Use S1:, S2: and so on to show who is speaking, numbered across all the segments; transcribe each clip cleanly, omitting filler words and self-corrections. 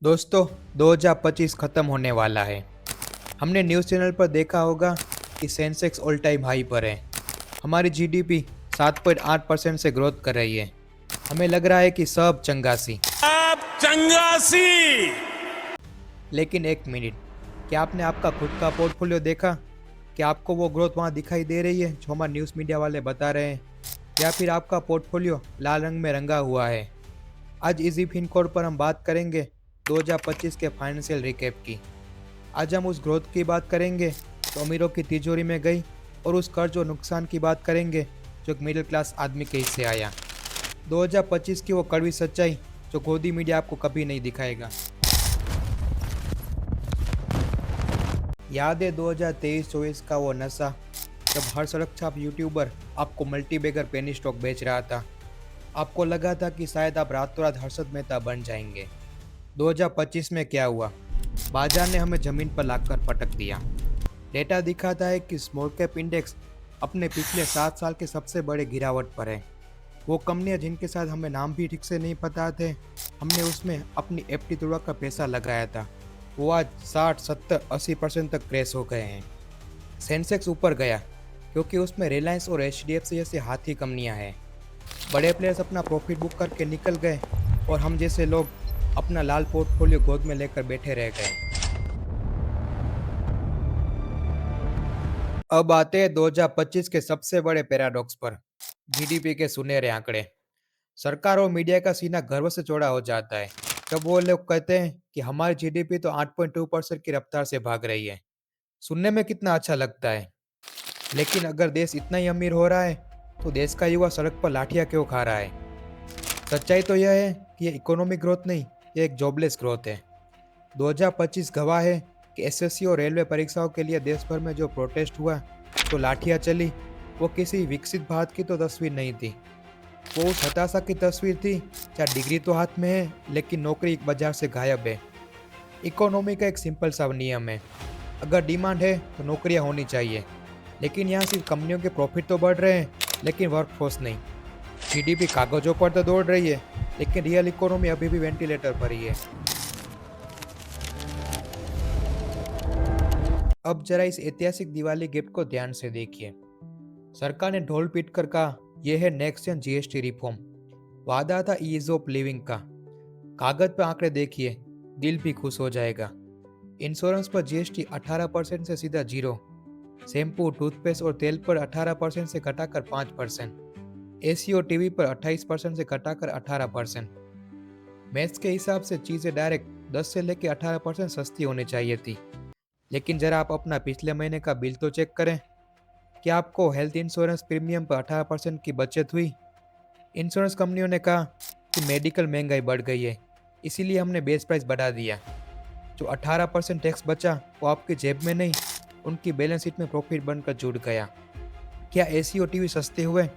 S1: दोस्तों, 2025 खत्म होने वाला है। हमने न्यूज़ चैनल पर देखा होगा कि सेंसेक्स ऑल टाइम हाई पर है। हमारी जीडीपी 7.8% से ग्रोथ कर रही है। हमें लग रहा है कि सब चंगासी।
S2: आप चंगासी।
S1: लेकिन एक मिनट, क्या आपने आपका खुद का पोर्टफोलियो देखा? क्या आपको वो ग्रोथ वहाँ दिखाई दे रही है जो हमारे न्यूज़ मीडिया वाले बता रहे हैं, या फिर आपका पोर्टफोलियो लाल रंग में रंगा हुआ है? आज इजी फिनकोड पर हम बात करेंगे 2025 के फाइनेंशियल रिकैप की। आज हम उस ग्रोथ की बात करेंगे जो अमीरों की तिजोरी में गई, और उस कर्ज और नुकसान की बात करेंगे जो एक मिडिल क्लास आदमी के हिस्से आया। 2025 की वो कड़वी सच्चाई जो गोदी मीडिया आपको कभी नहीं दिखाएगा। याद है 2023-24 का वो नशा, जब हर सड़क छाप यूट्यूबर आपको मल्टीबैगर पेनी स्टॉक बेच रहा था। आपको लगा था कि शायद आप रातों रात हर्षद मेहता बन जाएंगे। 2025 में क्या हुआ? बाजार ने हमें जमीन पर लाकर पटक दिया। डेटा दिखाता है कि स्मॉल कैप इंडेक्स अपने पिछले 7 साल के सबसे बड़े गिरावट पर है। वो कंपनियां जिनके साथ हमें नाम भी ठीक से नहीं पता थे, हमने उसमें अपनी एफडी तोड़वा कर पैसा लगाया था, वो आज 60, 70, 80% तक क्रैश हो गए हैं। सेंसेक्स ऊपर गया क्योंकि उसमें रिलायंस और एचडीएफसी जैसी हाथी कंपनियां हैं। बड़े प्लेयर्स अपना प्रॉफिट बुक करके निकल गए, और हम जैसे लोग अपना लाल पोर्टफोलियो गोद में लेकर बैठे रह गए। अब आते हैं 2025 के सबसे बड़े पैराडॉक्स पर, जीडीपी के सुनहरे आंकड़े। सरकार और मीडिया का सीना गर्व से चौड़ा हो जाता है जब वो लोग कहते हैं कि हमारी जीडीपी तो 8.2% की रफ्तार से भाग रही है। सुनने में कितना अच्छा लगता है, लेकिन अगर देश इतना ही अमीर हो रहा है तो देश का युवा सड़क पर लाठियां क्यों खा रहा है? सच्चाई तो यह है कि ये इकोनॉमिक ग्रोथ नहीं, ये एक जॉबलेस ग्रोथ है। 2025 गवाह है कि एसएससी और रेलवे परीक्षाओं के लिए देश भर में जो प्रोटेस्ट हुआ, जो लाठियां चली, वो किसी विकसित भारत की तो तस्वीर नहीं थी। वो उस हताशा की तस्वीर थी जहाँ डिग्री तो हाथ में है लेकिन नौकरी एक बाजार से गायब है। इकोनॉमी का एक सिंपल सा नियम है, अगर डिमांड है तो नौकरियां होनी चाहिए। लेकिन यहाँ सिर्फ कंपनियों के प्रॉफिट तो बढ़ रहे हैं, लेकिन वर्कफोर्स नहीं। जीडीपी कागजों पर तो दौड़ रही है, लेकिन रियल इकोनॉमी अभी भी वेंटिलेटर पर ही है। अब जरा इस ऐतिहासिक दिवाली गिफ्ट को ध्यान से देखिए। सरकार ने ढोल पीट कर कहा, यह है नेक्स्ट जेन जीएसटी रिफॉर्म। वादा था ईज ऑफ लिविंग का। कागज पर आंकड़े देखिए, दिल भी खुश हो जाएगा। इंश्योरेंस पर जीएसटी 18% से सीधा जीरो। शैम्पू, टूथपेस्ट और तेल पर 18% से घटाकर 5%। एसी और टीवी पर 28% से घटाकर 18%। मैथ्स के हिसाब से चीजें डायरेक्ट 10 से लेकर 18% सस्ती होनी चाहिए थी। लेकिन जरा आप अपना पिछले महीने का बिल तो चेक करें। क्या आपको हेल्थ इंश्योरेंस प्रीमियम पर 18% की बचत हुई? इंश्योरेंस कंपनियों ने कहा कि मेडिकल महंगाई बढ़ गई है, इसीलिए हमने बेस प्राइस बढ़ा दिया। जो 18% टैक्स बचा वो आपकी जेब में नहीं, उनकी बैलेंस शीट में प्रॉफिट बनकर जुड़ गया। क्या एसी और टीवी सस्ते हुए?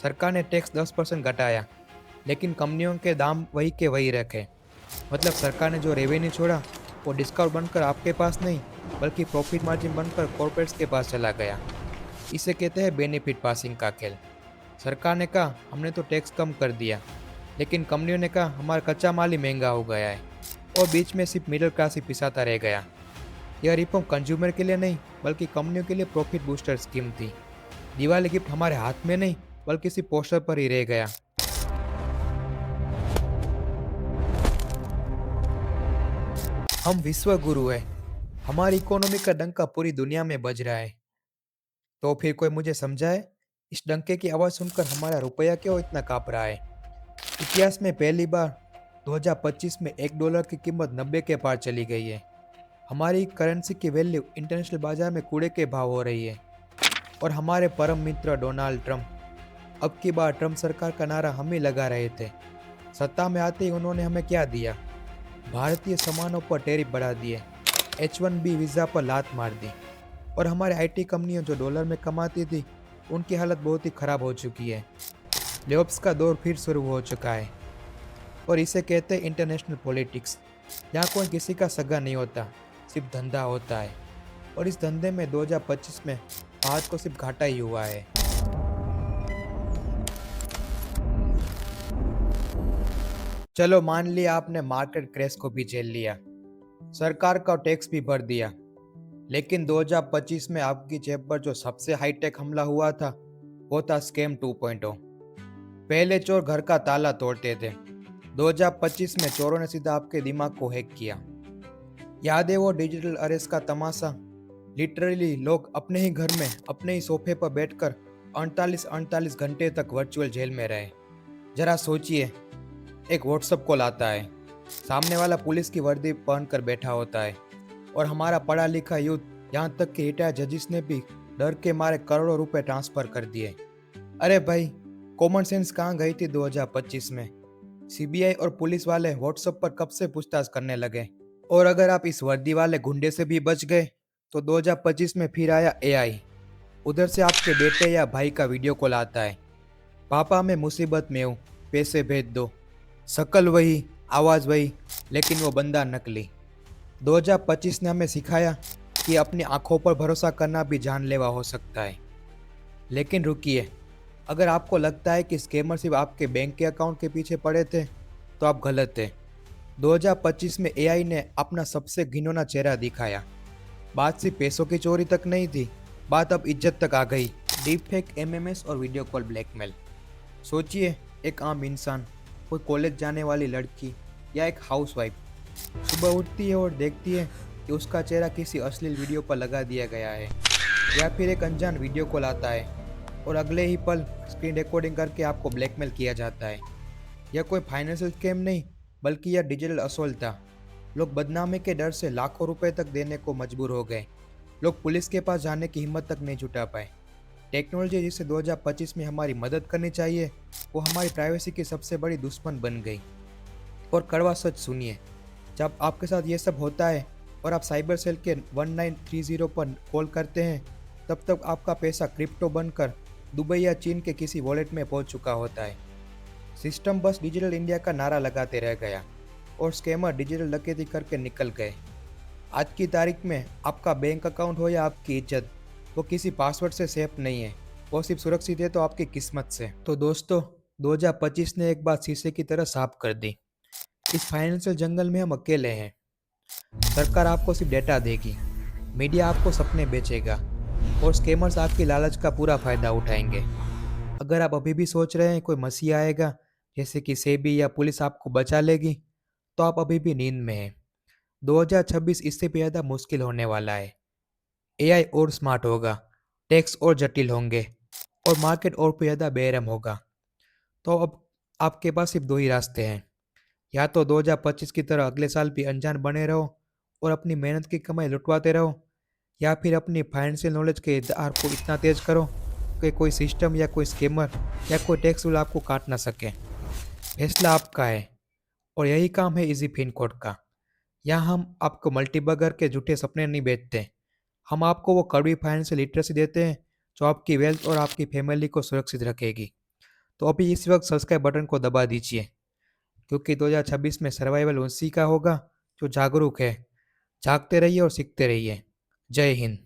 S1: सरकार ने टैक्स 10% घटाया, लेकिन कंपनियों के दाम वही के वही रखे। मतलब सरकार ने जो रेवेन्यू छोड़ा वो डिस्काउंट बनकर आपके पास नहीं, बल्कि प्रॉफिट मार्जिन बनकर कॉर्पोरेट्स के पास चला गया। इसे कहते हैं बेनिफिट पासिंग का खेल। सरकार ने कहा हमने तो टैक्स कम कर दिया, लेकिन कंपनियों ने कहा हमारा कच्चा माल ही महंगा हो गया है, और बीच में सिर्फ मिडिल क्लास ही पिसाता रह गया। यह रिफॉर्म कंज्यूमर के लिए नहीं, बल्कि कंपनियों के लिए प्रॉफिट बूस्टर स्कीम थी। दिवाली गिफ्ट हमारे हाथ में नहीं, बल्कि सिर्फ पोस्टर पर ही रह गया। हम विश्व गुरु है, हमारी इकोनॉमी का डंका पूरी दुनिया में बज रहा है। तो फिर कोई मुझे समझाए, इस डंके की आवाज़ सुनकर हमारा रुपया क्यों इतना काँप रहा है? इतिहास में पहली बार 2025 में $1 की कीमत 90 के पार चली गई है। हमारी करेंसी की वैल्यू इंटरनेशनल बाजार में कूड़े के भाव हो रही है। और हमारे परम मित्र डोनाल्ड ट्रंप, अब की बार ट्रंप सरकार का नारा हम ही लगा रहे थे। सत्ता में आते ही उन्होंने हमें क्या दिया? भारतीय सामानों पर टैरिफ बढ़ा दिए, H1B वीज़ा पर लात मार दी, और हमारे आईटी कंपनियां जो डॉलर में कमाती थी, उनकी हालत बहुत ही खराब हो चुकी है। लेऑफ्स का दौर फिर शुरू हो चुका है, और इसे कहते हैं इंटरनेशनल पॉलिटिक्स। यहाँ कोई किसी का सगा नहीं होता, सिर्फ धंधा होता है। और इस धंधे में 2025 में भारत को सिर्फ घाटा ही हुआ है। चलो मान लिया आपने मार्केट क्रैश को भी झेल लिया, सरकार का टैक्स भी भर दिया, लेकिन 2025 में आपकी जेब पर जो सबसे हाईटेक हमला हुआ था वो था स्कैम 2.0। पहले चोर घर का ताला तोड़ते थे, 2025 में चोरों ने सीधा आपके दिमाग को हैक किया। याद है वो डिजिटल अरेस्ट का तमाशा? लिटरली लोग अपने ही घर में अपने ही सोफे पर बैठकर 48 घंटे तक वर्चुअल जेल में रहे। जरा सोचिए, एक व्हाट्सएप कॉल आता है, सामने वाला पुलिस की वर्दी पहनकर बैठा होता है और हमारा पढ़ा लिखा यूथ, यहाँ तक कि रिटायर्ड जजिस ने भी डर के मारे करोड़ों रुपए ट्रांसफर कर दिए। अरे भाई, कॉमन सेंस कहाँ गई थी 2025 में? सीबीआई और पुलिस वाले व्हाट्सएप पर कब से पूछताछ करने लगे? और अगर आप इस वर्दी वाले गुंडे से भी बच गए तो 2025 में फिर आया एआई। उधर से आपके बेटे या भाई का वीडियो कॉल आता है, पापा मैं मुसीबत में हूँ, पैसे भेज दो। शक्ल वही, आवाज़ वही, लेकिन वो बंदा नकली। 2025 ने हमें सिखाया कि अपनी आंखों पर भरोसा करना भी जानलेवा हो सकता है। लेकिन रुकिए, अगर आपको लगता है कि स्कैमर सिर्फ आपके बैंक के अकाउंट के पीछे पड़े थे तो आप गलत थे। 2025 में एआई ने अपना सबसे घिनौना चेहरा दिखाया। बात सिर्फ पैसों की चोरी तक नहीं थी, बात अब इज्जत तक आ गई। डीप फेक, एमएमएस और वीडियो कॉल ब्लैकमेल। सोचिए, एक आम इंसान, कोई कॉलेज जाने वाली लड़की या एक हाउसवाइफ सुबह उठती है और देखती है कि उसका चेहरा किसी अश्लील वीडियो पर लगा दिया गया है, या फिर एक अनजान वीडियो कॉल आता है और अगले ही पल स्क्रीन रिकॉर्डिंग करके आपको ब्लैकमेल किया जाता है। यह कोई फाइनेंशियल स्कैम नहीं, बल्कि यह डिजिटल असोल्ट था। लोग बदनामी के डर से लाखों रुपए तक देने को मजबूर हो गए। लोग पुलिस के पास जाने की हिम्मत तक नहीं जुटा पाए। टेक्नोलॉजी जिसे 2025 में हमारी मदद करनी चाहिए, वो हमारी प्राइवेसी की सबसे बड़ी दुश्मन बन गई। और कड़वा सच सुनिए, जब आपके साथ ये सब होता है और आप साइबर सेल के 1930 पर कॉल करते हैं, तब तक आपका पैसा क्रिप्टो बनकर दुबई या चीन के किसी वॉलेट में पहुंच चुका होता है। सिस्टम बस डिजिटल इंडिया का नारा लगाते रह गया और स्कैमर डिजिटल डकैती करके निकल गए। आज की तारीख में आपका बैंक अकाउंट हो या आपकी इज्जत, वो किसी पासवर्ड से सेफ नहीं है, वो सिर्फ सुरक्षित है तो आपकी किस्मत से। तो दोस्तों, 2025 ने एक बात शीशे की तरह साफ कर दी। इस फाइनेंशियल जंगल में हम अकेले हैं। सरकार आपको सिर्फ डेटा देगी, मीडिया आपको सपने बेचेगा और स्कैमर्स आपकी लालच का पूरा फायदा उठाएंगे। अगर आप अभी भी सोच रहे हैं कोई मसीहा आएगा, जैसे कि सेबी या पुलिस आपको बचा लेगी, तो आप अभी भी नींद में हैं। 2026 इससे भी ज़्यादा मुश्किल होने वाला है। एआई और स्मार्ट होगा, टैक्स और जटिल होंगे और मार्केट और भी ज़्यादा बेरहम होगा। तो अब आपके पास सिर्फ दो ही रास्ते हैं, या तो 2025 की तरह अगले साल भी अनजान बने रहो और अपनी मेहनत की कमाई लुटवाते रहो, या फिर अपनी फाइनेंशियल नॉलेज के इज़हार को इतना तेज करो कि कोई सिस्टम या कोई स्कैमर या कोई टैक्स रूल आपको काट ना सके। फैसला आपका है और यही काम है इजी फिन कोड का। यहाँ हम आपको मल्टीबगर के झूठे सपने नहीं बेचते, हम आपको वो कड़वी फाइनेंशियल लिटरेसी देते हैं जो आपकी वेल्थ और आपकी फैमिली को सुरक्षित रखेगी। तो अभी इस वक्त सब्सक्राइब बटन को दबा दीजिए, क्योंकि 2026 में सर्वाइवल उसी का होगा जो जागरूक है। जागते रहिए और सीखते रहिए। जय हिंद।